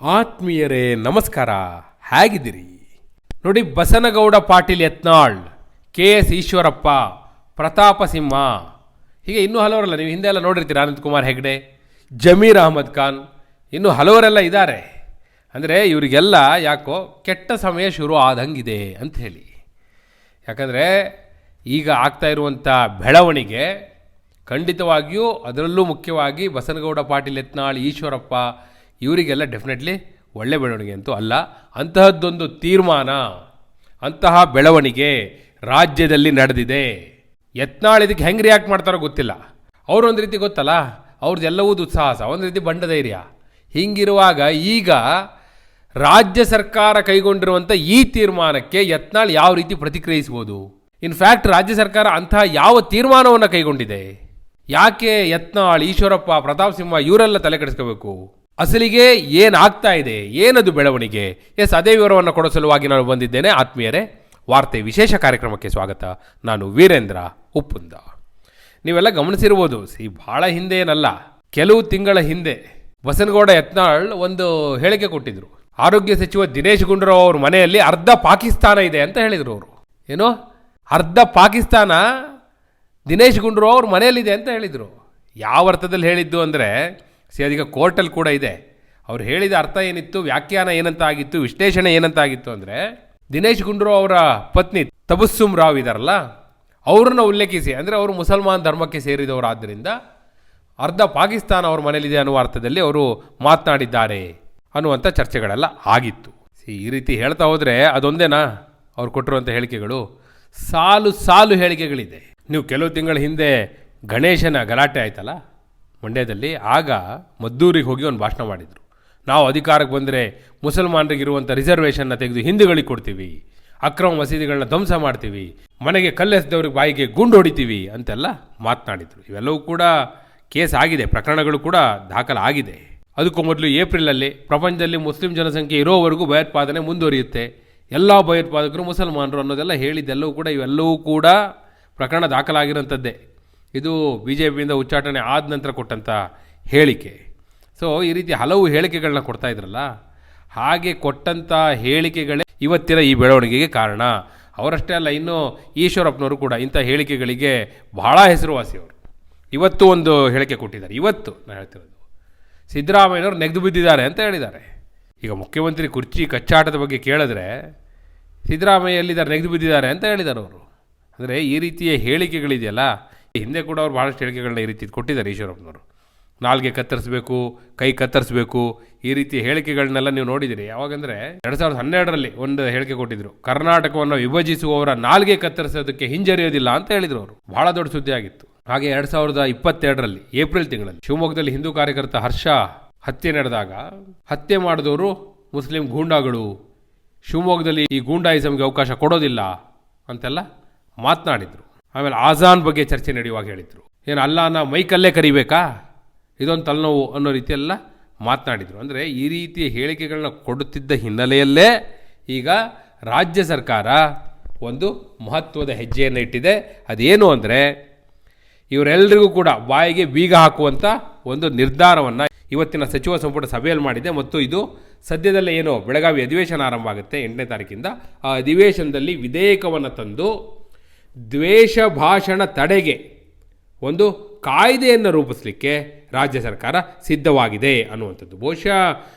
ಆತ್ಮೀಯರೇ ನಮಸ್ಕಾರ, ಹೇಗಿದ್ದೀರಿ? ನೋಡಿ, ಬಸನಗೌಡ ಪಾಟೀಲ್ ಯತ್ನಾಳ್, KS ಈಶ್ವರಪ್ಪ, ಪ್ರತಾಪ ಸಿಂಹ, ಹೀಗೆ ಇನ್ನೂ ಹಲವರಲ್ಲ. ನೀವು ಹಿಂದೆ ಎಲ್ಲ ನೋಡಿರ್ತೀರ, ಅನಂತ್ ಕುಮಾರ್ ಹೆಗ್ಡೆ, ಜಮೀರ್ ಅಹಮದ್ ಖಾನ್, ಇನ್ನೂ ಹಲವರೆಲ್ಲ ಇದ್ದಾರೆ. ಅಂದರೆ ಇವರಿಗೆಲ್ಲ ಯಾಕೋ ಕೆಟ್ಟ ಸಮಯ ಶುರು ಆದಂಗಿದೆ ಅಂತ ಹೇಳಿ. ಯಾಕಂದರೆ ಈಗ ಆಗ್ತಾ ಇರುವಂಥ ಬೆಳವಣಿಗೆ ಖಂಡಿತವಾಗಿಯೂ, ಅದರಲ್ಲೂ ಮುಖ್ಯವಾಗಿ ಬಸನಗೌಡ ಪಾಟೀಲ್ ಯತ್ನಾಳ್, ಈಶ್ವರಪ್ಪ ಇವರಿಗೆಲ್ಲ ಡೆಫಿನೆಟ್ಲಿ ಒಳ್ಳೆ ಬೆಳವಣಿಗೆ ಅಂತೂ ಅಲ್ಲ. ಅಂತಹದ್ದೊಂದು ತೀರ್ಮಾನ, ಅಂತಹ ಬೆಳವಣಿಗೆ ರಾಜ್ಯದಲ್ಲಿ ನಡೆದಿದೆ. ಯತ್ನಾಳ್ ಇದಕ್ಕೆ ಹೆಂಗೆ ರಿಯಾಕ್ಟ್ ಮಾಡ್ತಾರೋ ಗೊತ್ತಿಲ್ಲ. ಅವರು ಒಂದು ರೀತಿ ಗೊತ್ತಲ್ಲ, ಅವ್ರದ್ದೆಲ್ಲವೂ ದುಸ್ಸಾಹಸ, ಒಂದು ರೀತಿ ಬಂಡ ಧೈರ್ಯ. ಹೀಗಿರುವಾಗ ಈಗ ರಾಜ್ಯ ಸರ್ಕಾರ ಕೈಗೊಂಡಿರುವಂಥ ಈ ತೀರ್ಮಾನಕ್ಕೆ ಯತ್ನಾಳ್ ಯಾವ ರೀತಿ ಪ್ರತಿಕ್ರಿಯಿಸ್ಬೋದು? ಇನ್ಫ್ಯಾಕ್ಟ್ ರಾಜ್ಯ ಸರ್ಕಾರ ಅಂತಹ ಯಾವ ತೀರ್ಮಾನವನ್ನು ಕೈಗೊಂಡಿದೆ? ಯಾಕೆ ಯತ್ನಾಳ್, ಈಶ್ವರಪ್ಪ, ಪ್ರತಾಪ್ ಸಿಂಹ ಇವರೆಲ್ಲ ತಲೆ ಕೆಡಿಸ್ಕೋಬೇಕು? ಅಸಲಿಗೆ ಏನಾಗ್ತಾ ಇದೆ, ಏನದು ಬೆಳವಣಿಗೆ? ಅದೇ ವಿವರವನ್ನು ಕೊಡೋ ಸಲುವಾಗಿ ನಾನು ಬಂದಿದ್ದೇನೆ. ಆತ್ಮೀಯರೇ, ವಾರ್ತೆ ವಿಶೇಷ ಕಾರ್ಯಕ್ರಮಕ್ಕೆ ಸ್ವಾಗತ. ನಾನು ವೀರೇಂದ್ರ ಉಪ್ಪುಂದ. ನೀವೆಲ್ಲ ಗಮನಿಸಿರ್ಬೋದು, ಭಾಳ ಹಿಂದೆ ಏನಲ್ಲ, ಕೆಲವು ತಿಂಗಳ ಹಿಂದೆ ಬಸನಗೌಡ ಯತ್ನಾಳ್ ಒಂದು ಹೇಳಿಕೆ ಕೊಟ್ಟಿದ್ರು. ಆರೋಗ್ಯ ಸಚಿವ ದಿನೇಶ್ ಗುಂಡೂರಾವ್ ಅವ್ರ ಮನೆಯಲ್ಲಿ ಅರ್ಧ ಪಾಕಿಸ್ತಾನ ಇದೆ ಅಂತ ಹೇಳಿದರು. ಅವರು ಏನೋ ಅರ್ಧ ಪಾಕಿಸ್ತಾನ ದಿನೇಶ್ ಗುಂಡೂರಾವ್ ಅವ್ರ ಮನೆಯಲ್ಲಿದೆ ಅಂತ ಹೇಳಿದರು. ಯಾವ ಅರ್ಥದಲ್ಲಿ ಹೇಳಿದ್ದು ಅಂದರೆ, ಅದೀಗ ಕೋರ್ಟಲ್ಲಿ ಕೂಡ ಇದೆ. ಅವ್ರು ಹೇಳಿದ ಅರ್ಥ ಏನಿತ್ತು, ವ್ಯಾಖ್ಯಾನ ಏನಂತ ಆಗಿತ್ತು, ವಿಶ್ಲೇಷಣೆ ಏನಂತ ಆಗಿತ್ತು ಅಂದರೆ, ದಿನೇಶ್ ಗುಂಡೂರಾವ್ ಅವರ ಪತ್ನಿ ತಬಸ್ಸುಮ್ ರಾವ್ ಇದಾರಲ್ಲ, ಅವ್ರನ್ನ ಉಲ್ಲೇಖಿಸಿ, ಅಂದರೆ ಅವರು ಮುಸಲ್ಮಾನ್ ಧರ್ಮಕ್ಕೆ ಸೇರಿದವರಾದ್ದರಿಂದ ಅರ್ಧ ಪಾಕಿಸ್ತಾನ ಅವ್ರ ಮನೇಲಿದೆ ಅನ್ನುವ ಅರ್ಥದಲ್ಲಿ ಅವರು ಮಾತನಾಡಿದ್ದಾರೆ ಅನ್ನುವಂಥ ಚರ್ಚೆಗಳೆಲ್ಲ ಆಗಿತ್ತು. ಈ ರೀತಿ ಹೇಳ್ತಾ ಹೋದರೆ ಅದೊಂದೇನಾ ಅವ್ರು ಕೊಟ್ಟಿರುವಂಥ ಹೇಳಿಕೆಗಳು? ಸಾಲು ಸಾಲು ಹೇಳಿಕೆಗಳಿದೆ. ನೀವು ಕೆಲವು ತಿಂಗಳ ಹಿಂದೆ ಗಣೇಶನ ಗಲಾಟೆ ಆಯ್ತಲ್ಲ ಮಂಡ್ಯದಲ್ಲಿ, ಆಗ ಮದ್ದೂರಿಗೆ ಹೋಗಿ ಒಂದು ಭಾಷಣ ಮಾಡಿದರು. ನಾವು ಅಧಿಕಾರಕ್ಕೆ ಬಂದರೆ ಮುಸಲ್ಮಾನರಿಗಿರುವಂಥ ರಿಸರ್ವೇಷನ್ನ ತೆಗೆದು ಹಿಂದೂಗಳಿಗೆ ಕೊಡ್ತೀವಿ, ಅಕ್ರಮ ಮಸೀದಿಗಳನ್ನ ಧ್ವಂಸ ಮಾಡ್ತೀವಿ, ಮನೆಗೆ ಕಲ್ಲೆಸೆದವ್ರಿಗೆ ಬಾಯಿಗೆ ಗುಂಡು ಹೊಡಿತೀವಿ ಅಂತೆಲ್ಲ ಮಾತನಾಡಿದರು. ಇವೆಲ್ಲವೂ ಕೂಡ ಕೇಸ್ ಆಗಿದೆ, ಪ್ರಕರಣಗಳು ಕೂಡ ದಾಖಲಾಗಿದೆ. ಅದಕ್ಕೂ ಮೊದಲು ಏಪ್ರಿಲಲ್ಲಿ ಪ್ರಪಂಚದಲ್ಲಿ ಮುಸ್ಲಿಂ ಜನಸಂಖ್ಯೆ ಇರೋವರೆಗೂ ಭಯೋತ್ಪಾದನೆ ಮುಂದುವರಿಯುತ್ತೆ, ಎಲ್ಲ ಭಯೋತ್ಪಾದಕರು ಮುಸಲ್ಮಾನರು ಅನ್ನೋದೆಲ್ಲ ಹೇಳಿದ್ದೆಲ್ಲವೂ ಕೂಡ, ಇವೆಲ್ಲವೂ ಕೂಡ ಪ್ರಕರಣ ದಾಖಲಾಗಿರೋಂಥದ್ದೇ. ಇದು BJPಯಿಂದ ಉಚ್ಚಾಟನೆ ಆದ ನಂತರ ಕೊಟ್ಟಂಥ ಹೇಳಿಕೆ. ಸೊ ಈ ರೀತಿ ಹಲವು ಹೇಳಿಕೆಗಳನ್ನ ಕೊಡ್ತಾ ಇದ್ರಲ್ಲ, ಹಾಗೆ ಕೊಟ್ಟಂಥ ಹೇಳಿಕೆಗಳೇ ಇವತ್ತಿನ ಈ ಬೆಳವಣಿಗೆಗೆ ಕಾರಣ. ಅವರಷ್ಟೇ ಅಲ್ಲ, ಇನ್ನು ಈಶ್ವರಪ್ಪನವರು ಕೂಡ ಇಂಥ ಹೇಳಿಕೆಗಳಿಗೆ ಬಹಳ ಹೆಸರುವಾಸಿಯವರು. ಇವತ್ತು ಒಂದು ಹೇಳಿಕೆ ಕೊಟ್ಟಿದ್ದಾರೆ. ಇವತ್ತು ನಾನು ಹೇಳ್ತಿರೋದು, ಸಿದ್ದರಾಮಯ್ಯನವರು ನೆಗೆದು ಬಿದ್ದಿದ್ದಾರೆ ಅಂತ ಹೇಳಿದ್ದಾರೆ. ಈಗ ಮುಖ್ಯಮಂತ್ರಿ ಕುರ್ಚಿ ಕಚ್ಚಾಟದ ಬಗ್ಗೆ ಕೇಳಿದ್ರೆ ಸಿದ್ದರಾಮಯ್ಯ ಎಲ್ಲಿದ್ದಾರೆ, ನೆಗೆದು ಬಿದ್ದಿದ್ದಾರೆ ಅಂತ ಹೇಳಿದ್ದಾರೆ ಅವರು. ಅಂದರೆ ಈ ರೀತಿಯ ಹೇಳಿಕೆಗಳಿದೆಯಲ್ಲ, ಹಿಂದೆ ಕೂಡ ಅವ್ರು ಭಾಳಷ್ಟು ಹೇಳಿಕೆಗಳನ್ನ ಈ ರೀತಿ ಕೊಟ್ಟಿದ್ದಾರೆ ಈಶ್ವರಪ್ಪನವರು. ನಾಲ್ಗೆ ಕತ್ತರಿಸಬೇಕು, ಕೈ ಕತ್ತರಿಸಬೇಕು, ಈ ರೀತಿ ಹೇಳಿಕೆಗಳನ್ನೆಲ್ಲ ನೀವು ನೋಡಿದ್ದೀರಿ. ಯಾವಾಗಂದರೆ 2012ರಲ್ಲಿ ಒಂದು ಹೇಳಿಕೆ ಕೊಟ್ಟಿದ್ರು, ಕರ್ನಾಟಕವನ್ನು ವಿಭಜಿಸುವವರ ನಾಲ್ಗೆ ಕತ್ತರಿಸೋದಕ್ಕೆ ಹಿಂಜರಿಯೋದಿಲ್ಲ ಅಂತ ಹೇಳಿದರು ಅವರು. ಭಾಳ ದೊಡ್ಡ ಸುದ್ದಿ ಆಗಿತ್ತು. ಹಾಗೆ 2022ರಲ್ಲಿ ಏಪ್ರಿಲ್ ತಿಂಗಳಲ್ಲಿ ಶಿವಮೊಗ್ಗದಲ್ಲಿ ಹಿಂದೂ ಕಾರ್ಯಕರ್ತ ಹರ್ಷ ಹತ್ಯೆ ನಡೆದಾಗ, ಹತ್ಯೆ ಮಾಡಿದವರು ಮುಸ್ಲಿಂ ಗೂಂಡಾಗಳು, ಶಿವಮೊಗ್ಗದಲ್ಲಿ ಈ ಗೂಂಡಾಯಿಸಮ್ಗೆ ಅವಕಾಶ ಕೊಡೋದಿಲ್ಲ ಅಂತೆಲ್ಲ ಮಾತನಾಡಿದರು. ಆಮೇಲೆ ಆಜಾನ್ ಬಗ್ಗೆ ಚರ್ಚೆ ನಡೆಯುವಾಗ ಹೇಳಿದರು, ಏನು ಅಲ್ಲಾನ ಮೈಕಲ್ಲೇ ಕರಿಬೇಕಾ, ಇದೊಂದು ತಲೆನೋವು ಅನ್ನೋ ರೀತಿಯೆಲ್ಲ ಮಾತನಾಡಿದರು. ಅಂದರೆ ಈ ರೀತಿಯ ಹೇಳಿಕೆಗಳನ್ನ ಕೊಡುತ್ತಿದ್ದ ಹಿನ್ನೆಲೆಯಲ್ಲೇ ಈಗ ರಾಜ್ಯ ಸರ್ಕಾರ ಒಂದು ಮಹತ್ವದ ಹೆಜ್ಜೆಯನ್ನು ಇಟ್ಟಿದೆ. ಅದೇನು ಅಂದರೆ, ಇವರೆಲ್ಲರಿಗೂ ಕೂಡ ಬಾಯಿಗೆ ಬೀಗ ಹಾಕುವಂಥ ಒಂದು ನಿರ್ಧಾರವನ್ನು ಇವತ್ತಿನ ಸಚಿವ ಸಂಪುಟ ಸಭೆಯಲ್ಲಿ ಮಾಡಿದೆ. ಮತ್ತು ಇದು ಸದ್ಯದಲ್ಲೇ ಏನೋ ಬೆಳಗಾವಿ ಅಧಿವೇಶನ ಆರಂಭ ಆಗುತ್ತೆ 8ನೇ ತಾರೀಕಿಂದ. ಆ ಅಧಿವೇಶನದಲ್ಲಿ ವಿಧೇಯಕವನ್ನು ತಂದು ದ್ವೇಷ ಭಾಷಣ ತಡೆಗೆ ಒಂದು ಕಾಯ್ದೆಯನ್ನು ರೂಪಿಸಲಿಕ್ಕೆ ರಾಜ್ಯ ಸರ್ಕಾರ ಸಿದ್ಧವಾಗಿದೆ ಅನ್ನುವಂಥದ್ದು. ಬಹುಶಃ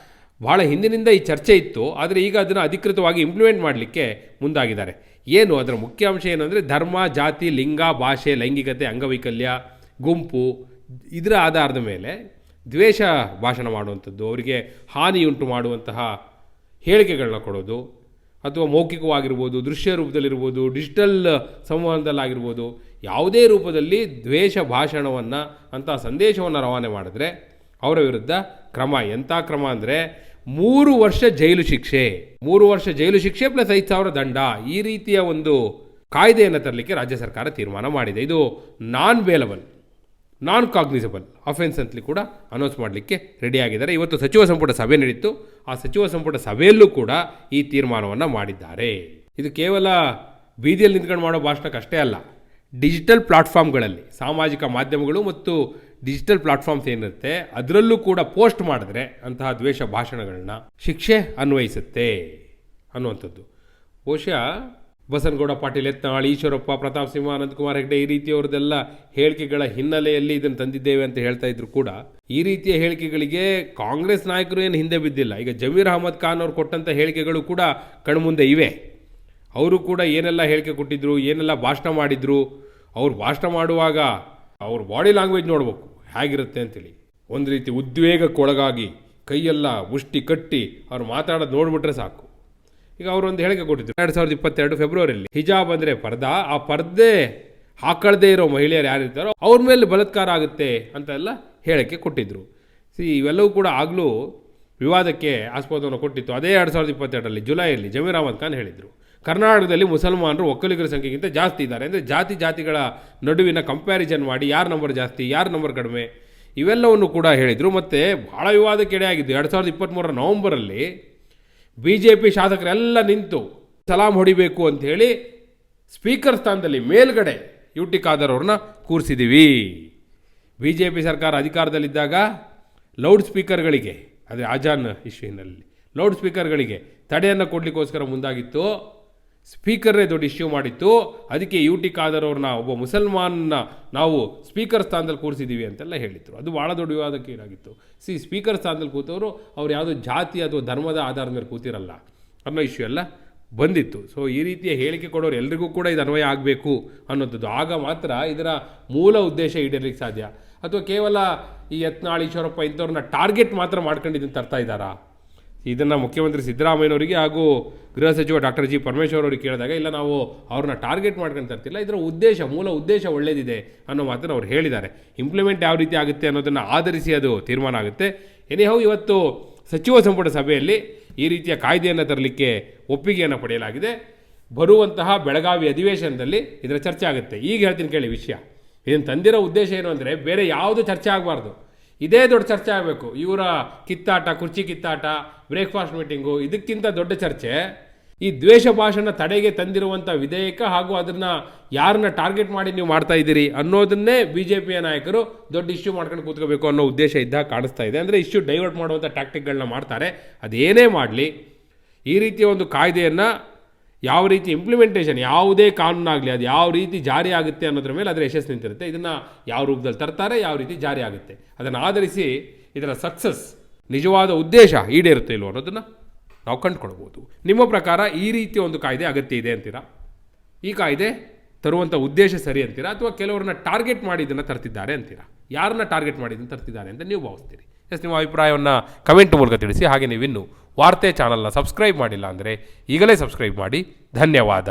ಭಾಳ ಹಿಂದಿನಿಂದ ಈ ಚರ್ಚೆ ಇತ್ತು, ಆದರೆ ಈಗ ಅದನ್ನು ಅಧಿಕೃತವಾಗಿ ಇಂಪ್ಲಿಮೆಂಟ್ ಮಾಡಲಿಕ್ಕೆ ಮುಂದಾಗಿದ್ದಾರೆ. ಏನು ಅದರ ಮುಖ್ಯ ಅಂಶ ಏನು ಅಂದರೆ, ಧರ್ಮ, ಜಾತಿ, ಲಿಂಗ, ಭಾಷೆ, ಲೈಂಗಿಕತೆ, ಅಂಗವೈಕಲ್ಯ, ಗುಂಪು, ಇದರ ಆಧಾರದ ಮೇಲೆ ದ್ವೇಷ ಭಾಷಣ ಮಾಡುವಂಥದ್ದು, ಅವರಿಗೆ ಹಾನಿಯುಂಟು ಮಾಡುವಂತಹ ಹೇಳಿಕೆಗಳನ್ನ ಕೊಡೋದು, ಅಥವಾ ಮೌಖಿಕವಾಗಿರ್ಬೋದು, ದೃಶ್ಯ ರೂಪದಲ್ಲಿರ್ಬೋದು, ಡಿಜಿಟಲ್ ಸಂವಹನದಲ್ಲಾಗಿರ್ಬೋದು, ಯಾವುದೇ ರೂಪದಲ್ಲಿ ದ್ವೇಷ ಭಾಷಣವನ್ನು, ಅಂಥ ಸಂದೇಶವನ್ನು ರವಾನೆ ಮಾಡಿದ್ರೆ ಅವರ ವಿರುದ್ಧ ಕ್ರಮ. ಎಂಥ ಕ್ರಮ ಅಂದರೆ 3 ವರ್ಷ ಜೈಲು ಶಿಕ್ಷೆ, 3 ವರ್ಷ ಜೈಲು ಶಿಕ್ಷೆ ಪ್ಲಸ್ 5,000 ದಂಡ, ಈ ರೀತಿಯ ಒಂದು ಕಾಯ್ದೆಯನ್ನು ತರಲಿಕ್ಕೆ ರಾಜ್ಯ ಸರ್ಕಾರ ತೀರ್ಮಾನ ಮಾಡಿದೆ. ಇದು ನಾನ್ ಬೇಲಬಲ್, ನಾನ್ ಕಾಗ್ನಿಸಬಲ್ ಅಫೆನ್ಸ್ ಅಂತಲೂ ಕೂಡ ಅನೌನ್ಸ್ ಮಾಡಲಿಕ್ಕೆ ರೆಡಿಯಾಗಿದ್ದಾರೆ. ಇವತ್ತು ಸಚಿವ ಸಂಪುಟ ಸಭೆ ನಡೀತು. ಆ ಸಚಿವ ಸಂಪುಟ ಸಭೆಯಲ್ಲೂ ಕೂಡ ಈ ತೀರ್ಮಾನವನ್ನು ಮಾಡಿದ್ದಾರೆ. ಇದು ಕೇವಲ ಬೀದಿಯಲ್ಲಿ ನಿಂತ್ಕೊಂಡು ಮಾಡೋ ಭಾಷಣಕ್ಕಷ್ಟೇ ಅಲ್ಲ, ಡಿಜಿಟಲ್ ಪ್ಲಾಟ್ಫಾರ್ಮ್ಗಳಲ್ಲಿ, ಸಾಮಾಜಿಕ ಮಾಧ್ಯಮಗಳು ಮತ್ತು ಡಿಜಿಟಲ್ ಪ್ಲಾಟ್ಫಾರ್ಮ್ಸ್ ಏನಿರುತ್ತೆ ಅದರಲ್ಲೂ ಕೂಡ ಪೋಸ್ಟ್ ಮಾಡಿದ್ರೆ ಅಂತಹ ದ್ವೇಷ ಭಾಷಣಗಳನ್ನ ಶಿಕ್ಷೆ ಅನ್ವಯಿಸುತ್ತೆ ಅನ್ನುವಂಥದ್ದು. ಬಹುಶಃ ಬಸನಗೌಡ ಪಾಟೀಲ್ ಯತ್ನಾಳ್, ಈಶ್ವರಪ್ಪ, ಪ್ರತಾಪ್ ಸಿಂಹ, ಅನಂತಕುಮಾರ್ ಹೆಗಡೆ ಈ ರೀತಿಯವರದೆಲ್ಲ ಹೇಳಿಕೆಗಳ ಹಿನ್ನೆಲೆಯಲ್ಲಿ ಇದನ್ನು ತಂದಿದ್ದೇವೆ ಅಂತ ಹೇಳ್ತಾ ಇದ್ರು ಕೂಡ ಈ ರೀತಿಯ ಹೇಳಿಕೆಗಳಿಗೆ ಕಾಂಗ್ರೆಸ್ ನಾಯಕರು ಏನು ಹಿಂದೆ ಬಿದ್ದಿಲ್ಲ. ಈಗ ಜಮೀರ್ ಅಹಮದ್ ಖಾನ್ ಅವ್ರು ಕೊಟ್ಟಂಥ ಹೇಳಿಕೆಗಳು ಕೂಡ ಕಣ್ಮುಂದೆ ಇವೆ. ಅವರು ಕೂಡ ಏನೆಲ್ಲ ಹೇಳಿಕೆ ಕೊಟ್ಟಿದ್ರು, ಏನೆಲ್ಲ ಭಾಷಣ ಮಾಡಿದ್ರು, ಅವ್ರು ಭಾಷಣ ಮಾಡುವಾಗ ಅವ್ರ ಬಾಡಿ ಲ್ಯಾಂಗ್ವೇಜ್ ನೋಡ್ಬೇಕು ಹೇಗಿರುತ್ತೆ ಅಂತೇಳಿ. ಒಂದು ರೀತಿ ಉದ್ವೇಗಕ್ಕೊಳಗಾಗಿ ಕೈಯೆಲ್ಲ ಮುಷ್ಟಿ ಕಟ್ಟಿ ಅವ್ರು ಮಾತಾಡೋದು ನೋಡ್ಬಿಟ್ರೆ ಸಾಕು. ಈಗ ಅವರೊಂದು ಹೇಳಿಕೆ ಕೊಟ್ಟಿದ್ರು 2022 ಫೆಬ್ರವರಿಯಲ್ಲಿ, ಹಿಜಾಬ್ ಅಂದರೆ ಪರ್ದಾ, ಆ ಪರ್ದೆ ಹಾಕಳದೇ ಇರೋ ಮಹಿಳೆಯರು ಯಾರಿರ್ತಾರೋ ಅವ್ರ ಮೇಲೆ ಬಲಾತ್ಕಾರ ಆಗುತ್ತೆ ಅಂತೆಲ್ಲ ಹೇಳಿಕೆ ಕೊಟ್ಟಿದ್ರು. ಇವೆಲ್ಲವೂ ಕೂಡ ಆಗಲೂ ವಿವಾದಕ್ಕೆ ಆಸ್ಪದವನ್ನು ಕೊಟ್ಟಿತ್ತು. ಅದೇ 2022 ಜುಲೈಯಲ್ಲಿ ಜಮೀರ್ ಅಹಮದ್ ಖಾನ್ ಹೇಳಿದರು, ಕರ್ನಾಟಕದಲ್ಲಿ ಮುಸಲ್ಮಾನರು ಒಕ್ಕಲಿಗರ ಸಂಖ್ಯೆಗಿಂತ ಜಾಸ್ತಿ ಇದ್ದಾರೆ. ಅಂದರೆ ಜಾತಿಗಳ ನಡುವಿನ ಕಂಪ್ಯಾರಿಸನ್ ಮಾಡಿ ಯಾರು ನಂಬರ್ ಜಾಸ್ತಿ, ಯಾರು ನಂಬರ್ ಕಡಿಮೆ, ಇವೆಲ್ಲವನ್ನು ಕೂಡ ಹೇಳಿದರು. ಮತ್ತು ಭಾಳ ವಿವಾದಕ್ಕೆ ಎಡೆಯಾಗಿದ್ದು 2023 ನವಂಬರಲ್ಲಿ BJP ಶಾಸಕರೆಲ್ಲ ನಿಂತು ಸಲಾಂ ಹೊಡಿಬೇಕು ಅಂಥೇಳಿ ಸ್ಪೀಕರ್ ಸ್ಥಾನದಲ್ಲಿ ಮೇಲ್ಗಡೆ UT ಖಾದರ್ ಅವ್ರನ್ನ ಕೂರಿಸಿದ್ದೀವಿ. BJP ಸರ್ಕಾರ ಅಧಿಕಾರದಲ್ಲಿದ್ದಾಗ ಲೌಡ್ ಸ್ಪೀಕರ್ಗಳಿಗೆ, ಅದೇ ಆಜಾನ್ ಇಶ್ಯೂನಲ್ಲಿ ಲೌಡ್ ಸ್ಪೀಕರ್ಗಳಿಗೆ ತಡೆಯನ್ನು ಕೊಡಲಿಕ್ಕೋಸ್ಕರ ಮುಂದಾಗಿತ್ತು. ಸ್ಪೀಕರೇ ದೊಡ್ಡ ಇಶ್ಯೂ ಮಾಡಿತ್ತು. ಅದಕ್ಕೆ UT ಖಾದರ್ ಅವ್ರನ್ನ, ಒಬ್ಬ ಮುಸಲ್ಮಾನ್ನ ನಾವು ಸ್ಪೀಕರ್ ಸ್ಥಾನದಲ್ಲಿ ಕೂರಿಸಿದ್ದೀವಿ ಅಂತೆಲ್ಲ ಹೇಳಿದರು. ಅದು ಭಾಳ ದೊಡ್ಡ ವಿವಾದಕ್ಕೆ ಏನಾಗಿತ್ತು. ಸ್ಪೀಕರ್ ಸ್ಥಾನದಲ್ಲಿ ಕೂತವರು ಅವ್ರು ಯಾವುದೋ ಜಾತಿ ಅಥವಾ ಧರ್ಮದ ಆಧಾರದ ಮೇಲೆ ಕೂತಿರಲ್ಲ ಅನ್ನೋ ಇಶ್ಯೂ ಎಲ್ಲ ಬಂದಿತ್ತು. ಸೊ ಈ ರೀತಿಯ ಹೇಳಿಕೆ ಕೊಡೋರು ಎಲ್ರಿಗೂ ಕೂಡ ಇದು ಅನ್ವಯ ಆಗಬೇಕು ಅನ್ನೋದು. ಆಗ ಮಾತ್ರ ಇದರ ಮೂಲ ಉದ್ದೇಶ ಈಡೇರಲಿಕ್ಕೆ ಸಾಧ್ಯ. ಅಥವಾ ಕೇವಲ ಈ ಯತ್ನಾಳ್, ಈಶ್ವರಪ್ಪ ಇಂಥವ್ರನ್ನ ಟಾರ್ಗೆಟ್ ಮಾತ್ರ ಮಾಡ್ಕೊಂಡಿದ್ದನ್ನು ತರ್ತಾ ಇದ್ದಾರಾ? ಇದನ್ನು ಮುಖ್ಯಮಂತ್ರಿ ಸಿದ್ದರಾಮಯ್ಯನವರಿಗೆ ಹಾಗೂ ಗೃಹ ಸಚಿವ ಡಾಕ್ಟರ್ G. ಪರಮೇಶ್ವರ್ ಅವರಿಗೆ ಕೇಳಿದಾಗ, ಇಲ್ಲ ನಾವು ಅವ್ರನ್ನ ಟಾರ್ಗೆಟ್ ಮಾಡ್ಕೊಂಡು ತರ್ತಿಲ್ಲ, ಇದರ ಉದ್ದೇಶ, ಮೂಲ ಉದ್ದೇಶ ಒಳ್ಳೆಯದಿದೆ ಅನ್ನೋ ಮಾತನ್ನು ಅವ್ರು ಹೇಳಿದ್ದಾರೆ. ಇಂಪ್ಲಿಮೆಂಟ್ ಯಾವ ರೀತಿ ಆಗುತ್ತೆ ಅನ್ನೋದನ್ನು ಆಧರಿಸಿ ಅದು ತೀರ್ಮಾನ ಆಗುತ್ತೆ. ಎನಿಹೌ ಇವತ್ತು ಸಚಿವ ಸಂಪುಟ ಸಭೆಯಲ್ಲಿ ಈ ರೀತಿಯ ಕಾಯ್ದೆಯನ್ನು ತರಲಿಕ್ಕೆ ಒಪ್ಪಿಗೆಯನ್ನು ಪಡೆಯಲಾಗಿದೆ. ಬರುವಂತಹ ಬೆಳಗಾವಿ ಅಧಿವೇಶನದಲ್ಲಿ ಇದರ ಚರ್ಚೆ ಆಗುತ್ತೆ. ಈಗ ಹೇಳ್ತೀನಿ ಕೇಳಿ ವಿಷಯ. ಇದನ್ನು ತಂದಿರೋ ಉದ್ದೇಶ ಏನು ಅಂದರೆ ಬೇರೆ ಯಾವುದು ಚರ್ಚೆ ಆಗಬಾರ್ದು, ಇದೇ ದೊಡ್ಡ ಚರ್ಚೆ ಆಗಬೇಕು. ಇವರ ಕಿತ್ತಾಟ, ಕುರ್ಚಿ ಕಿತ್ತಾಟ, ಬ್ರೇಕ್ಫಾಸ್ಟ್ ಮೀಟಿಂಗು, ಇದಕ್ಕಿಂತ ದೊಡ್ಡ ಚರ್ಚೆ ಈ ದ್ವೇಷ ಭಾಷಣ ತಡೆಗೆ ತಂದಿರುವಂಥ ವಿಧೇಯಕ ಹಾಗೂ ಅದನ್ನು ಯಾರನ್ನ ಟಾರ್ಗೆಟ್ ಮಾಡಿ ನೀವು ಮಾಡ್ತಾ ಇದ್ದೀರಿ ಅನ್ನೋದನ್ನೇ BJPಯ ನಾಯಕರು ದೊಡ್ಡ ಇಶ್ಯೂ ಮಾಡ್ಕೊಂಡು ಕೂತ್ಕೋಬೇಕು ಅನ್ನೋ ಉದ್ದೇಶ ಇದ್ದಾಗ ಕಾಣಿಸ್ತಾ ಇದೆ. ಅಂದರೆ ಇಶ್ಯೂ ಡೈವರ್ಟ್ ಮಾಡುವಂಥ ಟ್ಯಾಕ್ಟಿಕ್ಗಳನ್ನ ಮಾಡ್ತಾರೆ. ಅದೇನೇ ಮಾಡಲಿ, ಈ ರೀತಿಯ ಒಂದು ಕಾಯ್ದೆಯನ್ನು ಯಾವ ರೀತಿ ಇಂಪ್ಲಿಮೆಂಟೇಷನ್, ಯಾವುದೇ ಕಾನೂನಾಗಲಿ ಅದು ಯಾವ ರೀತಿ ಜಾರಿ ಆಗುತ್ತೆ ಅನ್ನೋದ್ರ ಮೇಲೆ ಅದರ ಯಶಸ್ಸು ನಿಂತಿರುತ್ತೆ. ಇದನ್ನು ಯಾವ ರೂಪದಲ್ಲಿ ತರ್ತಾರೆ, ಯಾವ ರೀತಿ ಜಾರಿ ಆಗುತ್ತೆ, ಅದನ್ನು ಆಧರಿಸಿ ಇದರ ಸಕ್ಸಸ್, ನಿಜವಾದ ಉದ್ದೇಶ ಈಡೇರುತ್ತೆ ಇಲ್ವೋ ಅನ್ನೋದನ್ನು ನಾವು ಕಂಡುಕೊಳ್ಬೋದು. ನಿಮ್ಮ ಪ್ರಕಾರ ಈ ರೀತಿಯ ಒಂದು ಕಾಯ್ದೆ ಅಗತ್ಯ ಇದೆ ಅಂತೀರಾ? ಈ ಕಾಯ್ದೆ ತರುವಂಥ ಉದ್ದೇಶ ಸರಿ ಅಂತೀರಾ? ಅಥವಾ ಕೆಲವರನ್ನ ಟಾರ್ಗೆಟ್ ಮಾಡಿ ಇದನ್ನು ತರ್ತಿದ್ದಾರೆ ಅಂತೀರಾ? ಯಾರನ್ನ ಟಾರ್ಗೆಟ್ ಮಾಡಿ ಇದನ್ನು ತರ್ತಿದ್ದಾರೆ ಅಂತ ನೀವು ಭಾವಿಸ್ತೀರಿ? ನಿಮ್ಮ ಅಭಿಪ್ರಾಯವನ್ನು ಕಮೆಂಟ್ ಮೂಲಕ ತಿಳಿಸಿ. ಹಾಗೆ ನೀವಿನ್ನೂ ವಾರ್ತೆ ಚಾನಲ್ನ ಸಬ್ಸ್ಕ್ರೈಬ್ ಮಾಡಿಲ್ಲ ಅಂದರೆ ಈಗಲೇ ಸಬ್ಸ್ಕ್ರೈಬ್ ಮಾಡಿ. ಧನ್ಯವಾದ.